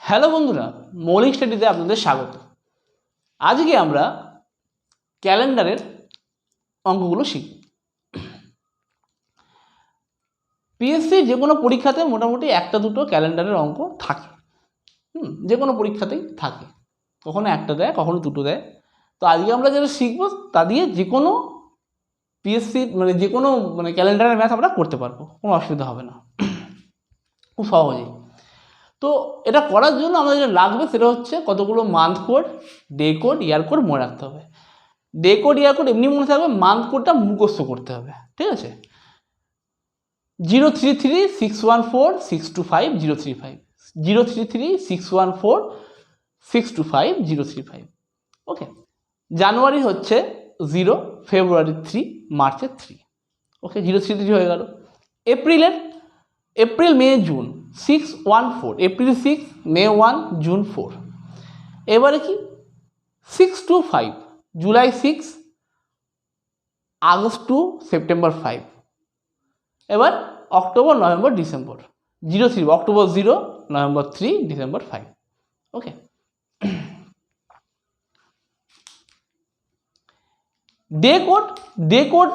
Hello বন্ধুরা, মৌলিক স্টাডিতে আপনাদের স্বাগত। আজকে আমরা ক্যালেন্ডারের অঙ্কগুলো শিখব। পিএসসির যে কোনো পরীক্ষাতে মোটামুটি একটা দুটো ক্যালেন্ডারের অঙ্ক থাকে, যে কোনো পরীক্ষাতেই থাকে, কখনো একটা দেয় কখনো দুটো দেয়। তো আজকে আমরা যেটা শিখবো তা দিয়ে যে কোনো পিএসসি যে কোনো ক্যালেন্ডারের ম্যাথ আমরা করতে পারবো, কোনো অসুবিধা হবে না, খুব সহজেই। তো এটা করার জন্য আমাদের যেটা লাগবে সেটা হচ্ছে কতগুলো মান্থ কোড, ডে কোড, ইয়ার কোড মনে রাখতে হবে। ডে কোড ইয়ার কোড এমনি মনে থাকবে, মান্থ কোডটা মুখস্থ করতে হবে, ঠিক আছে? 033614625 035, 033614625 ওকে। জানুয়ারি হচ্ছে 0, ফেব্রুয়ারি 3, মার্চের 3, ওকে। 033 হয়ে গেল। এপ্রিল মে জুন 614, এপ্রিল 6, মে 1, জুন 4। এবারে কি 625, জুলাই 6, আগস্ট 2, সেপ্টেম্বর 5। এবার October November December 03, October 0, November 3, December 5, ওকে। ডে কোড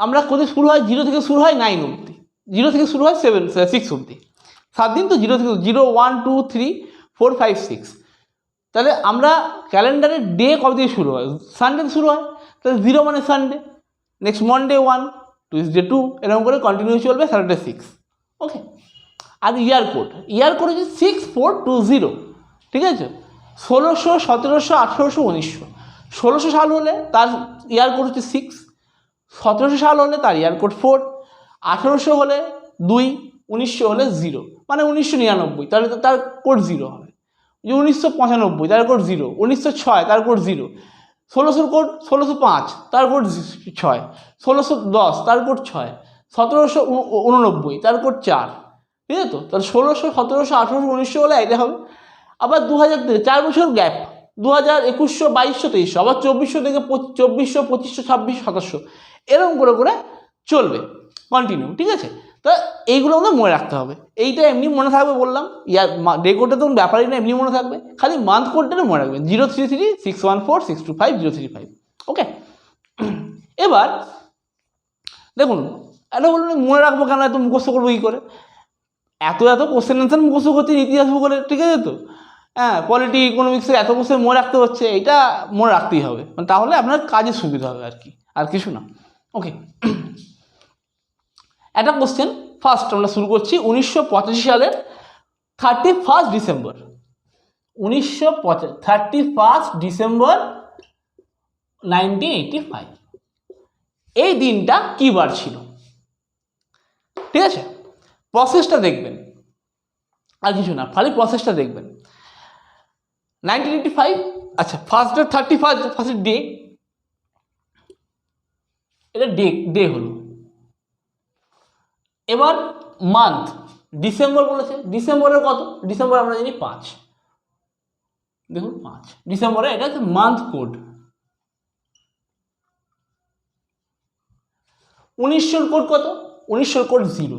আমরা কোথায় শুরু হয়? 0 থেকে শুরু হয় 9 অবধি, 0 থেকে শুরু হয় 6 অবধি, 7 দিন। তো 0 থেকে 0, 1, 2, 3, 4, 5, 6। তাহলে আমরা ক্যালেন্ডারের ডে কবে থেকে শুরু হয়? সানডে শুরু হয়। তাহলে 0 মানে সানডে, নেক্সট মনডে 1, টুইসডে 2, এরকম করে কন্টিনিউ চলবে, স্যাটারডে 6, ওকে। আর ইয়ার কোড হচ্ছে 6420, ঠিক আছে? 1600, 1700, 1800, 1900। 1600 সাল হলে তার ইয়ার কোড হচ্ছে 6, 1700 সাল হলে তার ইয়ার কোড 4, 1800 হলে 2, 1900 হলে 0, মানে 1999, তাহলে তার কোড 0 হবে। 1995 তার কোড 0, 1906 তার কোড 0, 1600 কোড 1605 তার কোড 6, 1610 তার কোড 6, 1789 তার কোড 4, ঠিক আছে? তো তাহলে 1600, 1700, 1800, 1900 হলে এটা হবে। আবার 2000 থেকে 4 বছর গ্যাপ, 2000, 2100, 2200, 2300, আবার 2400 থেকে 2400, 2500, 2600, 2700, এরকম করে করে চলবে কন্টিনিউ, ঠিক আছে? তো এইগুলো আমাদের মনে রাখতে হবে। এইটা এমনি মনে থাকবে বললাম, ইয়ার ডে কোডটা তো ব্যাপারই না, এমনি মনে থাকবে। খালি মান্থ কোডটা মনে রাখবেন, 033614625 ওকে। এবার দেখুন, এটা বলুন মনে রাখবো কেন, এত মুখস্থ করবো কী করে? এত কোশ্চেন অ্যান্সার মুখস্থ করতে, ইতিহাস ভূগোলে, ঠিক আছে? তো হ্যাঁ, পলিটি ইকোনমিক্সের এত কোশ্চেন মনে রাখতে হচ্ছে, এটা মনে রাখতেই হবে, তাহলে আপনার কাজে সুবিধা হবে আর কি, আর কিছু না, ওকে। একটা কোশ্চেন ফার্স্ট আমরা শুরু করছি 1985 সালের 31 ডিসেম্বর। 31 ডিসেম্বর 1985, এই দিনটা কি বার ছিল? ঠিক আছে, প্রসেসটা দেখবেন, আর কিছু না, খালি প্রসেসটা দেখবেন। 1985, আচ্ছা, ফার্স্টের 31 ডে, এটা ডে হলো। এবার মান্থ, ডিসেম্বর বলেছে, ডিসেম্বরের কত? ডিসেম্বর আমরা জানি 5, দেখুন 5 ডিসেম্বরে, এটা হচ্ছে মান্থ কোড। 1900 কোড কত? 1900 কোড 0,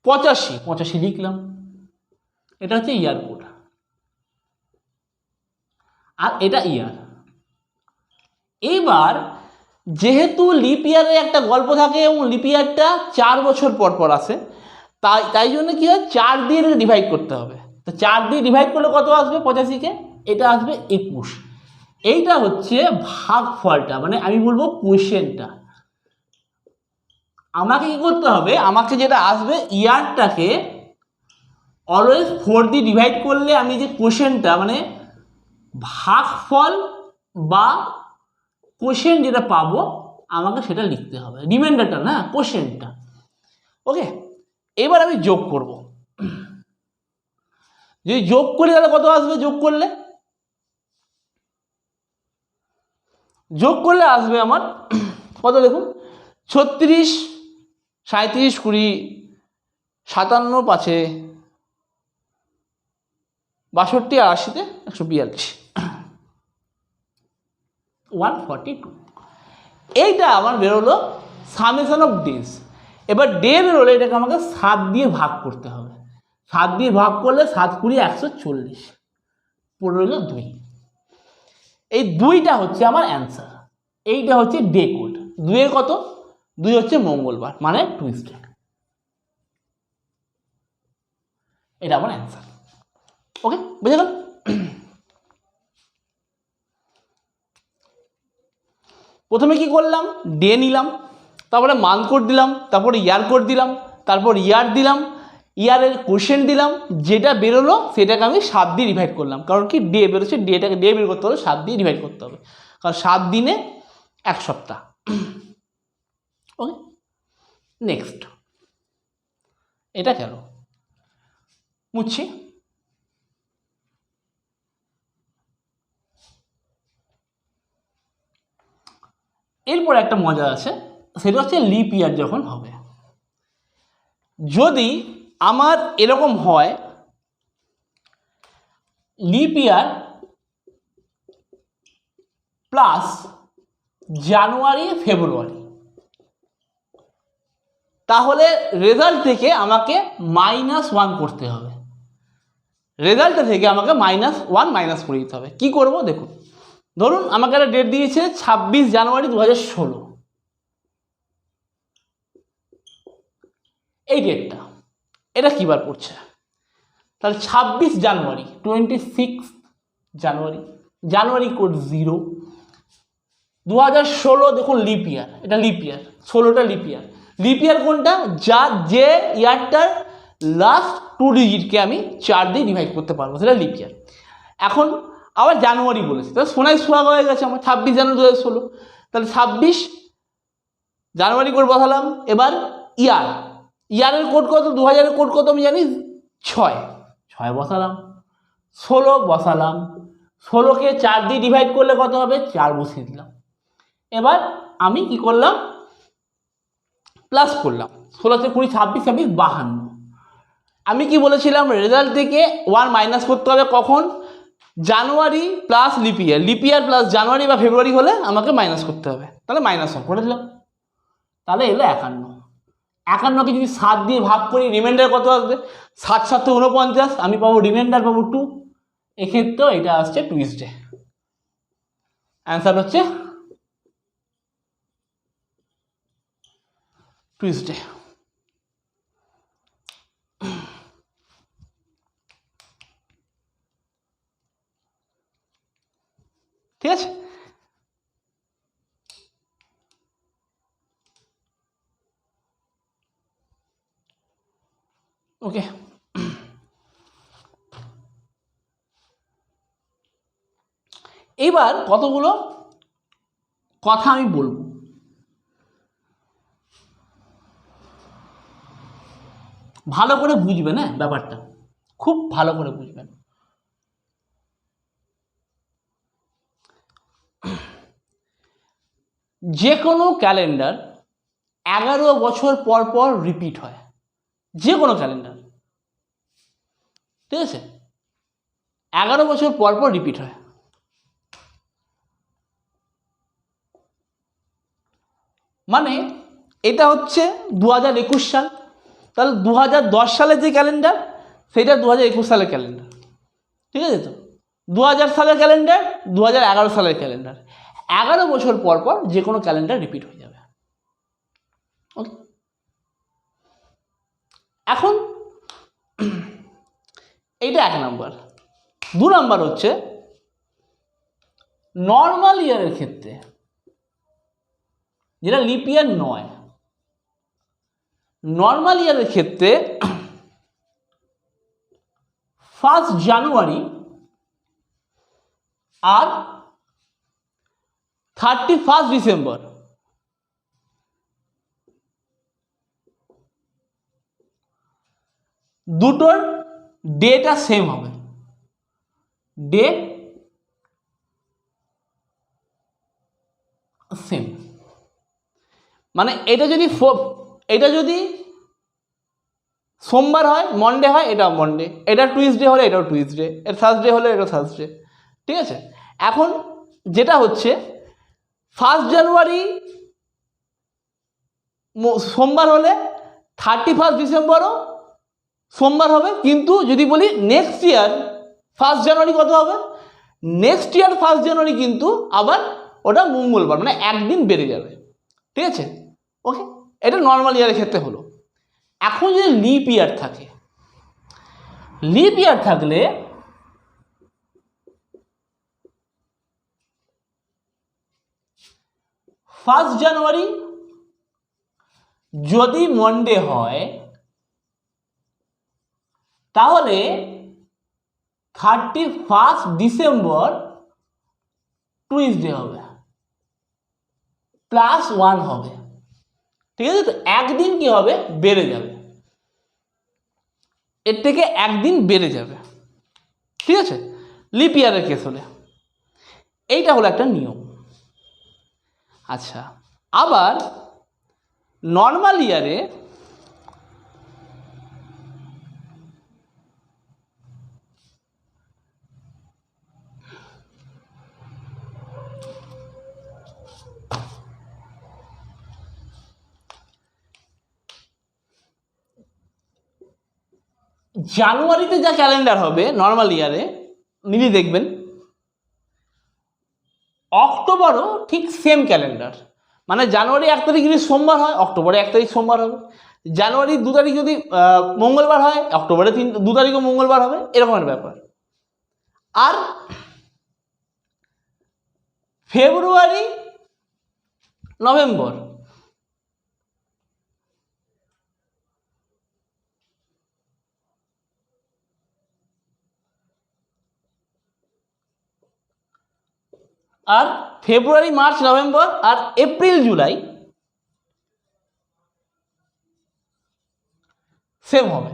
85 লিখলাম, এটা হচ্ছে ইয়ার কোড, আর এটা ইয়ার। এইবার যেহেতু লিপ ইয়ারে একটা গল্প থাকে এবং লিপ ইয়ারটা 4 বছর পর পর আসে, তাই জন্য কি হয়, 4 দিয়ে ডিভাইড করতে হবে। তো 4 দিয়ে ডিভাইড করলে কত আসবে 85-কে? এটা আসবে 21। এইটা হচ্ছে ভাগফলটা, মানে আমি বলবো কোয়েশ্চেনটা। আমাকে কি করতে হবে, আমাকে যেটা আসবে ইয়ারটাকে অলওয়েজ 4 দিয়ে ডিভাইড করলে আমি যে কোয়েশ্চেনটা, মানে ভাগফল বা কোশ্চেন যেটা পাবো, আমাকে সেটা লিখতে হবে, রিমাইন্ডারটা না, কোশ্চেনটা, ওকে। এবার আমি যোগ করব, যদি যোগ করি তাহলে কত আসবে? যোগ করলে আসবে আমার কত, দেখুন, 36, 37, 20, 57, 5, 62, আর 80-তে 142, 142। এইটা আমার বেরোলো সামেশন অফ ডেজ। এবার ডে বেরোলে এটাকে আমাকে 7 দিয়ে ভাগ করতে হবে। 7 দিয়ে ভাগ করলে 7 × 20 140, পড়ে রইল 2। এই 2টা হচ্ছে আমার অ্যান্সার। এইটা হচ্ছে ডে কোড। 2 এর কত? 2 হচ্ছে মঙ্গলবার, মানে টুইসডে। এটা আমার অ্যান্সার। ওকে, বুঝে গেল? প্রথমে কি করলাম? ডে নিলাম, তারপরে মান্থ কোড দিলাম, তারপরে ইয়ার কোড দিলাম, তারপর ইয়ার দিলাম, ইয়ারের কোশ্চেন দিলাম, যেটা বেরোলো সেটাকে আমি 7 দিয়ে ডিভাইড করলাম। কারণ কি ডে বেরোচ্ছে, ডেটাকে ডে বের করতে হলে 7 দিয়ে ডিভাইড করতে হবে, কারণ 7 দিনে 1 সপ্তাহ। ওকে, নেক্সট। এটা কেন মুছছি? এরপর একটা মজা আছে, সেটা হচ্ছে লিপ ইয়ার যখন হবে। যদি আমার এরকম হয় লিপ ইয়ার প্লাস জানুয়ারি ফেব্রুয়ারি, তাহলে রেজাল্ট থেকে আমাকে -1 করতে হবে। রেজাল্টটা থেকে আমাকে -1 মাইনাস করে দিতে হবে। কি করব দেখুন, ধরুন আমাকে একটা ডেট দিয়েছে 26 জানুয়ারি 2016, এই ডেটটা, এটা কী বার পড়ছে? তাহলে 26 জানুয়ারি, 26 জানুয়ারি, জানুয়ারি কোড 0, 2016 দেখুন লিপ ইয়ার, এটা লিপ ইয়ার, 16টা লিপ ইয়ার। লিপ ইয়ার কোনটা? যে ইয়ারটার লাস্ট 2 ডিজিটকে আমি 4 দিয়ে ডিভাইড করতে পারবো, সেটা লিপ ইয়ার। এখন আবার জানুয়ারি বলেছে, তাহলে সোনায় সোহাগ হয়ে গেছে আমার 26 জানুয়ারি 2016। তাহলে 26 জানুয়ারি কোড বসালাম। এবার ইয়ার, ইয়ারের কোড কত? 2000-এর কোড কত আমি জানি? 6 বসালাম। 16 বসালাম। 16কে 4 দিয়ে ডিভাইড করলে কত হবে? 4 বসিয়ে দিলাম। এবার আমি কি করলাম? প্লাস করলাম। 16 × 20 26, 52। আমি কি বলেছিলাম? রেজাল্ট থেকে 1 মাইনাস করতে হবে কখন? জানুয়ারি plus leap year, leap year plus জানুয়ারি বা ফেব্রুয়ারি হলে আমাকে মাইনাস করতে হবে। তাহলে -1 করে দিলাম। তাহলে এলো 51। 51কে যদি 7 দিয়ে ভাগ করি, রিমাইন্ডার কত আসবে? 7 × 7 = 49, আমি পাবো রিমাইন্ডার পাবো 2। এক্ষেত্রেও এটা আসছে টুইসডে। অ্যান্সার হচ্ছে টুইসডে। ঠিক আছে? ওকে, এবার কতগুলো কথা আমি বলবো। ভালো করে বুঝবেন, হ্যাঁ, ব্যাপারটা খুব ভালো করে বুঝবেন। যে কোনো ক্যালেন্ডার 11 বছর পর পর রিপিট হয়, যে কোনো ক্যালেন্ডার, ঠিক আছে? 11 বছর পর পর রিপিট হয়। মানে এটা হচ্ছে 2021 সাল, তাহলে 2010 সালের যে ক্যালেন্ডার সেটা 2021 সালের ক্যালেন্ডার, ঠিক আছে? তো 2000 সালের ক্যালেন্ডার 2011 সালের ক্যালেন্ডার, 11 বছর পর পর যে কোনো ক্যালেন্ডার রিপিট হয়ে যাবে। ওকে, এখন এইটা 1 নম্বর। 2 নম্বর হচ্ছে নর্মাল ইয়ারের ক্ষেত্রে, যেটা লিপ ইয়ার নয়, নর্মাল ইয়ারের ক্ষেত্রে 1 জানুয়ারি আর 31 ডিসেম্বর দুটোর ডেটা সেম হবে। ডে সেম, মানে এটা যদি সোমবার হয়, মন্ডে হয়, এটাও মন্ডে, এটা টুইসডে হলে এটাও টুইসডে, এটা থার্সডে হলে এটাও থার্সডে, ঠিক আছে? এখন যেটা হচ্ছে 1 জানুয়ারি সোমবার হলে 31 ডিসেম্বরও সোমবার হবে, কিন্তু যদি বলি নেক্সট ইয়ার 1 জানুয়ারি কত হবে, নেক্সট ইয়ার 1 জানুয়ারি কিন্তু আবার ওটা মঙ্গলবার, মানে একদিন বেড়ে যাবে। ঠিক আছে, ওকে, এটা নর্মাল ইয়ারের ক্ষেত্রে হলো। এখন যদি লিপ ইয়ার থাকে, লিপ ইয়ার থাকলে ফার্স্ট জানুয়ারি যদি মন্ডে হয় তাহলে 31 ডিসেম্বর টুইসডে হবে, +1 হবে। ঠিক আছে, তো একদিন কি হবে, বেড়ে যাবে, এর থেকে একদিন বেড়ে যাবে। ঠিক আছে, লিপ ইয়ারের কেস হলে এইটা হলো একটা নিয়ম। আচ্ছা, আবার নর্মাল ইয়ারে জানুয়ারিতে যা ক্যালেন্ডার হবে নর্মাল ইয়ারে মিলি দেখবেন, অক্টোবরও ঠিক সেম ক্যালেন্ডার। মানে জানুয়ারি 1 তারিখ যদি সোমবার হয়, অক্টোবরে 1 তারিখ সোমবার হবে। জানুয়ারি 2 তারিখ যদি মঙ্গলবার হয়, অক্টোবরে 2 তারিখও মঙ্গলবার হবে, এরকমের ব্যাপার। আর ফেব্রুয়ারি নভেম্বর আর ফেব্রুয়ারি মার্চ নভেম্বর আর এপ্রিল জুলাই সেম হবে।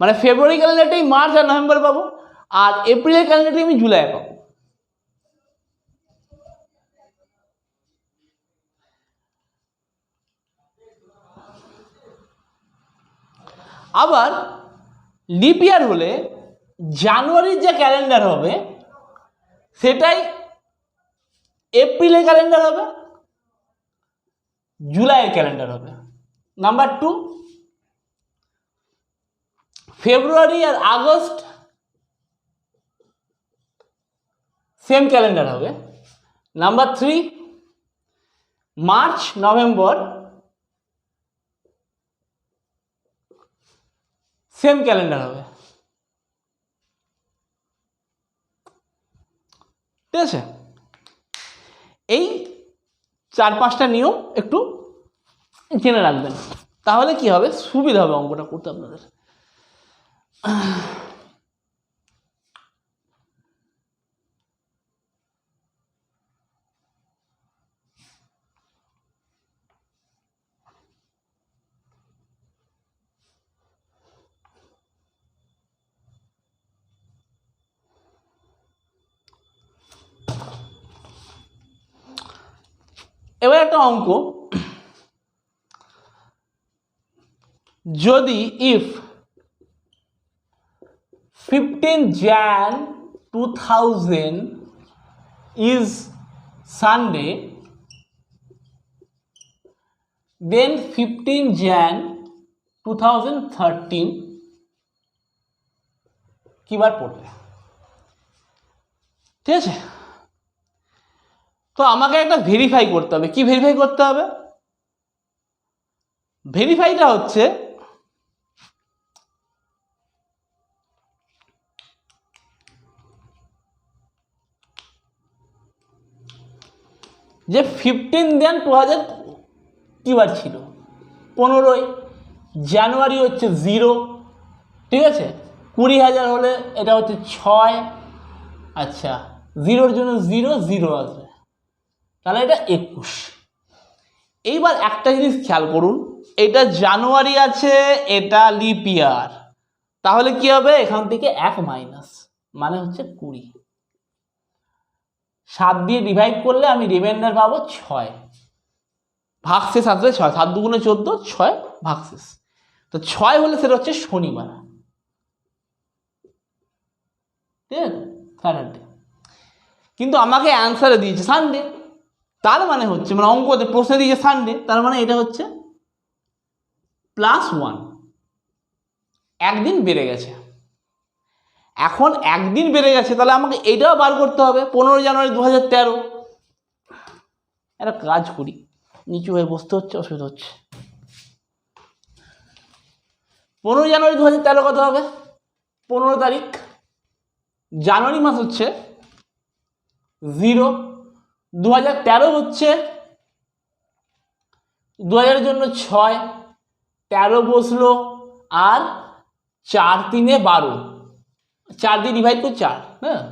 মানে ফেব্রুয়ারি ক্যালেন্ডারটাই মার্চ আর নভেম্বর পাবো, আর এপ্রিলের ক্যালেন্ডারটাই আমি জুলাই পাবো। আবার লিপ ইয়ার হলে জানুয়ারির যে ক্যালেন্ডার হবে সেটাই এপ্রিলের ক্যালেন্ডার হবে, জুলাইয়ের ক্যালেন্ডার হবে। নাম্বার 2, ফেব্রুয়ারি আর আগস্ট সেম ক্যালেন্ডার হবে। Number 3, March November same calendar হবে। ঠিক আছে, এই 4-5টা নিয়ম একটু জেনে রাখবেন, তাহলে কি হবে, সুবিধা হবে অঙ্কটা করতে আপনাদের। এবার একটা অঙ্ক, যদি if 15 Jan 2000 is Sunday, then 15 Jan 2013 কি বার পড়বে? ঠিক আছে, তো আমাকে একটা ভেরিফাই করতে হবে। কি ভেরিফাই করতে হবে? ভেরিফাইটা হচ্ছে যে 15 দেন 2000 কি বার ছিল, 15 জানুয়ারি হচ্ছে 0, ঠিক আছে, 20,000 হলে এটা হচ্ছে 6, আচ্ছা 0-র জন্য 0 0 আসবে, তাহলে এটা 21। এইবার একটা জিনিস খেয়াল করুন, এটা জানুয়ারি আছে, এটা লিপ ইয়ার, তাহলে কি হবে, এখান থেকে 1 মাইনাস, মানে হচ্ছে 20। 7 দিয়ে ডিভাইড করলে আমি রিমাইন্ডার পাবো 6, ভাগশেষ আসবে 6, 7 দুগুণে 14, 6 ভাগশেষ। তো 6 হলে সেটা হচ্ছে শনিবার, ঠিক আছে, স্যাটারডে। কিন্তু আমাকে অ্যান্সারে দিয়েছে সানডে, তার মানে হচ্ছে, মানে অঙ্কতে প্রশ্নে দিয়েছে সানডে, তার মানে এটা হচ্ছে +1। একদিন বেড়ে গেছে। এখন একদিন বেড়ে গেছে, তাহলে আমাকে এইটাও বার করতে হবে। 15 জানুয়ারি 2013। একটা কাজ করি, নিচু হয়ে বসতে হচ্ছে, অসুবিধা হচ্ছে। 15 জানুয়ারি 2013 কত হবে? 15 তারিখ। জানুয়ারি মাস হচ্ছে 0, 2013 হচ্ছে 2000 জন্য 6, 13 বসলো, আর 4 3 12, 4 দিয়ে ডিভাইড করে 4, হ্যাঁ,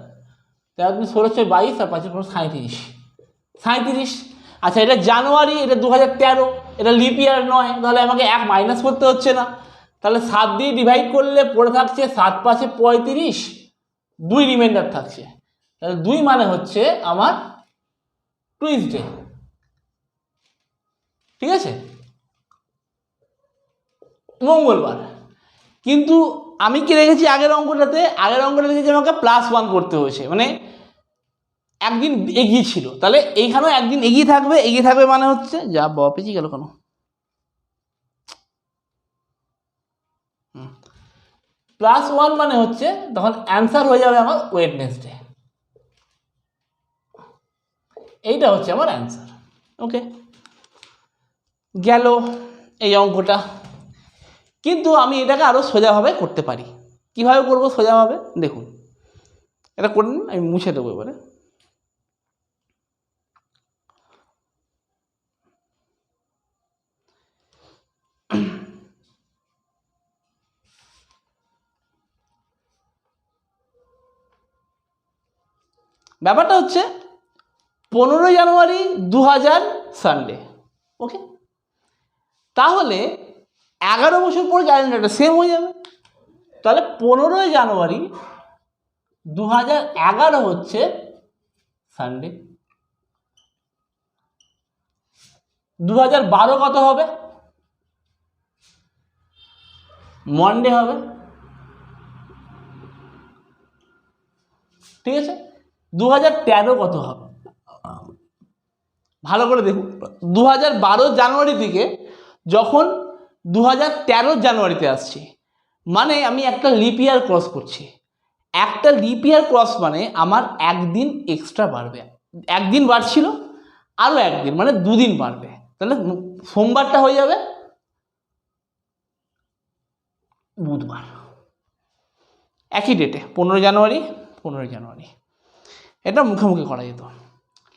13 16 6 22 আর 5 37, 37। আচ্ছা, এটা জানুয়ারি, এটা 2013, এটা লিপ ইয়ার নয়, তাহলে আমাকে 1 মাইনাস করতে হচ্ছে না। তাহলে 7 দিয়ে ডিভাইড করলে পড়ে থাকছে 7 5 35, 2 রিমাইন্ডার থাকছে। তাহলে 2 মানে হচ্ছে আমার টুইসডে, ঠিক আছে, মঙ্গলবার। কিন্তু আমি কি রেখেছি আগের অঙ্কটাতে? আগের অঙ্কটা রেখেছি আমাকে +1 করতে হয়েছে, মানে একদিন এগিয়ে ছিল। তাহলে এইখানেও একদিন এগিয়ে থাকবে। এগিয়ে থাকবে মানে হচ্ছে, যা বাবা পেঁচিয়ে গেল কেন, +1 মানে হচ্ছে তখন অ্যান্সার হয়ে যাবে আমার ওয়েডনেসডে। এইটা হচ্ছে আমার অ্যান্সার। ওকে, গেল এই অঙ্কটা। কিন্তু আমি এটাকে আরও সোজাভাবে করতে পারি। কিভাবে করব সোজাভাবে? দেখুন, এটা করে নিন, আমি মুছে দেবো এবারে। ব্যাপারটা হচ্ছে 15 জানুয়ারি 2000 সানডে। ওকে, তাহলে 11 বছর পর ক্যালেন্ডারটা সেম হয়ে যাবে। তাহলে 15 জানুয়ারি 2011 হচ্ছে সানডে। 2012 কত হবে? মন্ডে হবে, ঠিক আছে। 2013 কত হবে? ভালো করে দেখুন, 2012 জানুয়ারি থেকে যখন 2013 জানুয়ারিতে আসছি, মানে আমি একটা লিপ ইয়ার ক্রস করছি। একটা লিপ ইয়ার ক্রস মানে আমার একদিন এক্সট্রা বাড়বে। একদিন বাড়ছিল, আরও একদিন, মানে 2 দিন বাড়বে। তাহলে সোমবারটা হয়ে যাবে বুধবার, একই ডেটে, 15 জানুয়ারি 15 জানুয়ারি। এটা মুখে মুখে করা যেত,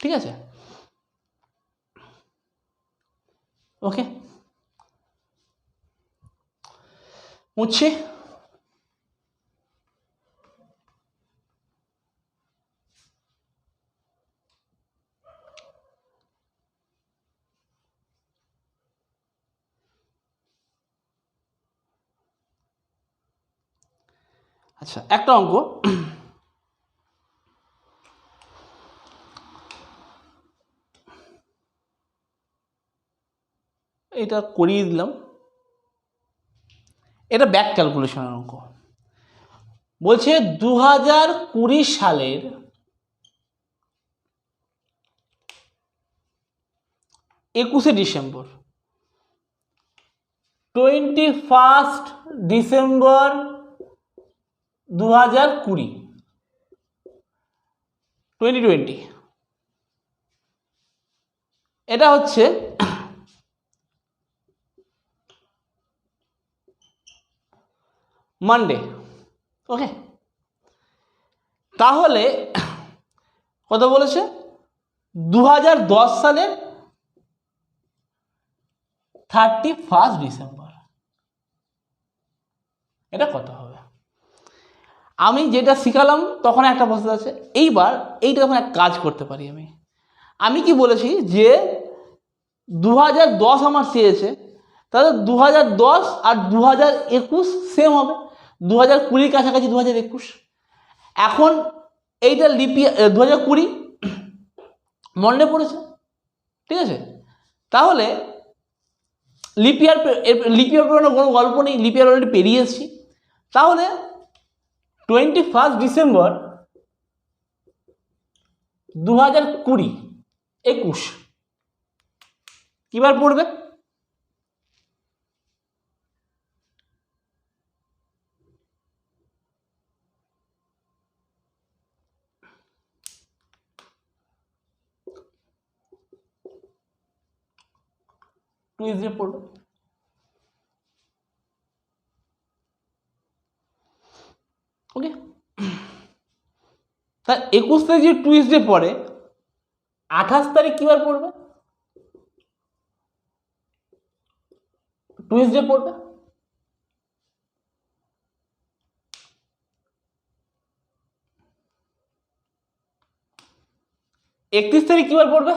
ঠিক আছে। ওকে, মুছছি। আচ্ছা, একটা অঙ্ক, এটা করিয়ে দিলাম। এটা ব্যাক ক্যালকুলেশনের অঙ্ক। বলছে 2020 সালের 21শে ডিসেম্বর, 21 ডিসেম্বর 2020, 2020, এটা হচ্ছে মানডে। ওকে, তাহলে কত বলেছে? 2010 সালের 31 ডিসেম্বর, এটা কত হবে? আমি যেটা শিখালাম তখন একটা প্রসেস আছে। এইবার এইটা তখন এক কাজ করতে পারি। আমি কি বলেছি যে 2010 আমার চেয়েছে, তাহলে 2010 আর 2021 সেম হবে, 2020 কাছাকাছি 2021। এখন এইটা লিপিয়ার 2020 মন্ডে পড়েছে, ঠিক আছে। তাহলে লিপিয়ার পেরোনো কোনো গল্প নেই, লিপিয়ার অলরেডি পেরিয়ে এসেছি। তাহলে 21 ডিসেম্বর 2020, 21 কিবার পড়বে? টুইসডে পড়বে। ওকে, তা 21 তারিখ যে টুইসডে পড়ে 28 তারিখ কি বার পড়বে? টুইসডে পড়বে। একত্রিশ তারিখ কি বার পড়বে?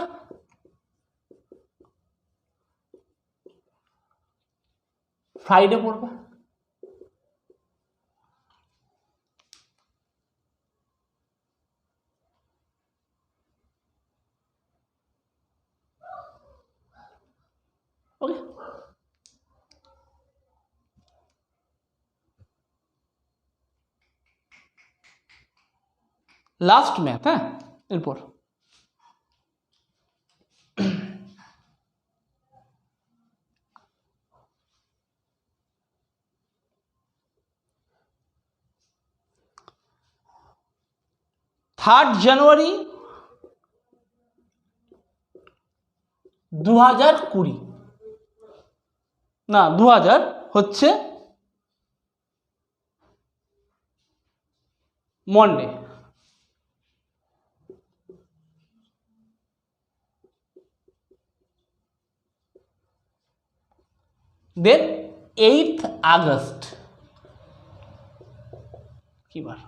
ফ্রাইডে পড়বে। ওকে, লাস্ট ম্যাথ। হ্যাঁ, এরপর জানুয়ারি 2020, না 2000 হচ্ছে মন্ডে। দেন 8 আগস্ট কি বার?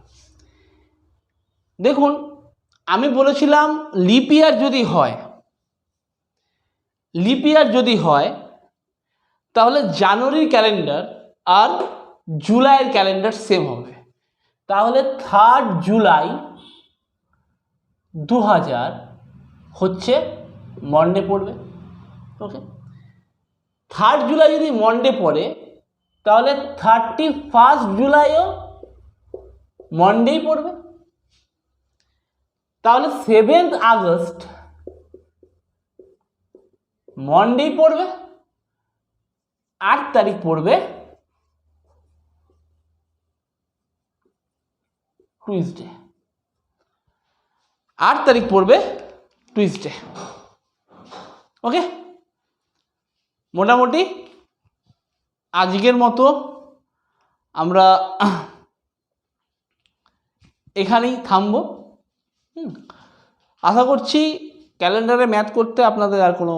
দেখুন, আমি বলেছিলাম লিপ ইয়ার যদি হয় তাহলে জানুয়ারির ক্যালেন্ডার আর জুলাইয়ের ক্যালেন্ডার সেম হবে। তাহলে 3 জুলাই 2000 হচ্ছে মন্ডে পড়বে। ওকে, 3 জুলাই যদি মন্ডে পড়ে তাহলে 31 জুলাইও মন্ডেই পড়বে। তাহলে 7 আগস্ট মন্ডেই পড়বে, 8 তারিখ পড়বে টুইসডে। 8 তারিখ পড়বে টুইসডে। ওকে, মোটামুটি আজকের মতো আমরা এখানেই থামবো। আশা করছি ক্যালেন্ডারে ম্যাথ করতে আপনাদের আর কোনো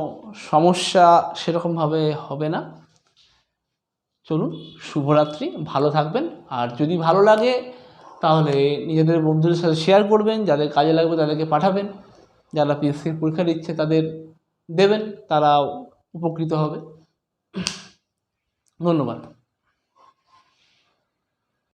সমস্যা সেরকমভাবে হবে না। চলুন, শুভরাত্রি, ভালো থাকবেন। আর যদি ভালো লাগে তাহলে নিজেদের বন্ধুদের সাথে শেয়ার করবেন, যাদের কাজে লাগবে তাদেরকে পাঠাবেন, যারা পিএসসির পরীক্ষা দিচ্ছে তাদের দেবেন, তারা উপকৃত হবে। ধন্যবাদ।